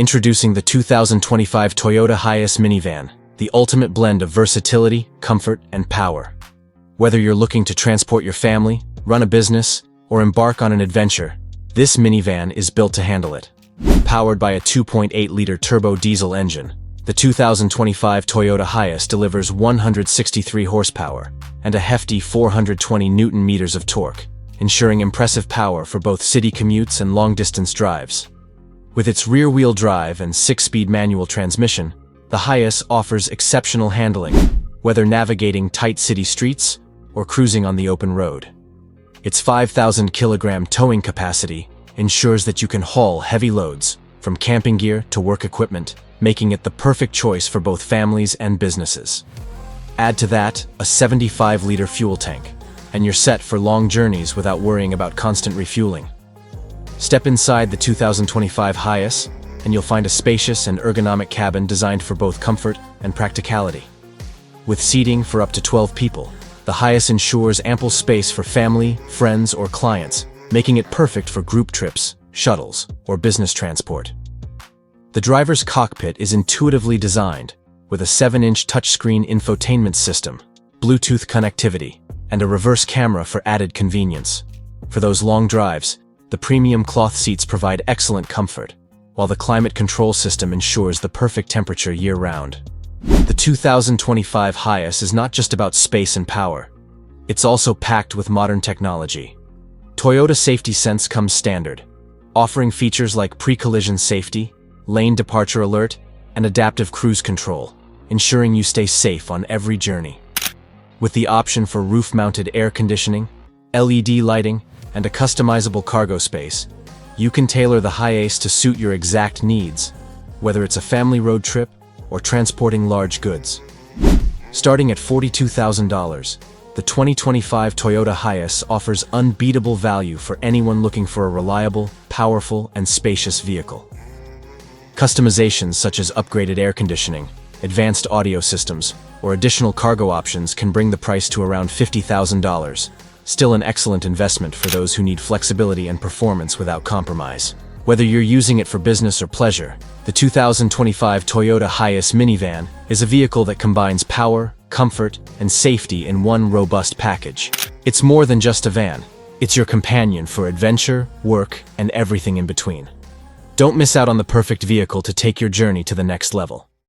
Introducing the 2025 Toyota Hiace minivan, the ultimate blend of versatility, comfort, and power. Whether you're looking to transport your family, run a business, or embark on an adventure, this minivan is built to handle it. Powered by a 2.8-liter turbo diesel engine, the 2025 Toyota Hiace delivers 163 horsepower and a hefty 420 Newton-meters of torque, ensuring impressive power for both city commutes and long-distance drives. With its rear-wheel drive and 6-speed manual transmission, the Hiace offers exceptional handling, whether navigating tight city streets or cruising on the open road. Its 5,000-kilogram towing capacity ensures that you can haul heavy loads, from camping gear to work equipment, making it the perfect choice for both families and businesses. Add to that a 75-liter fuel tank, and you're set for long journeys without worrying about constant refueling. Step inside the 2025 Hiace, and you'll find a spacious and ergonomic cabin designed for both comfort and practicality. With seating for up to 12 people, the Hiace ensures ample space for family, friends, or clients, making it perfect for group trips, shuttles, or business transport. The driver's cockpit is intuitively designed, with a 7-inch touchscreen infotainment system, Bluetooth connectivity, and a reverse camera for added convenience. For those long drives, the premium cloth seats provide excellent comfort, while the climate control system ensures the perfect temperature year-round. The 2025 Hiace is not just about space and power. It's also packed with modern technology. Toyota Safety Sense comes standard, offering features like pre-collision safety, lane departure alert, and adaptive cruise control, ensuring you stay safe on every journey. With the option for roof-mounted air conditioning, LED lighting, and a customizable cargo space, you can tailor the Hiace to suit your exact needs, whether it's a family road trip or transporting large goods. Starting at $42,000, the 2025 Toyota Hiace offers unbeatable value for anyone looking for a reliable, powerful, and spacious vehicle. Customizations such as upgraded air conditioning, advanced audio systems, or additional cargo options can bring the price to around $50,000, still an excellent investment for those who need flexibility and performance without compromise. Whether you're using it for business or pleasure, the 2025 Toyota Hiace minivan is a vehicle that combines power, comfort, and safety in one robust package. It's more than just a van. It's your companion for adventure, work, and everything in between. Don't miss out on the perfect vehicle to take your journey to the next level.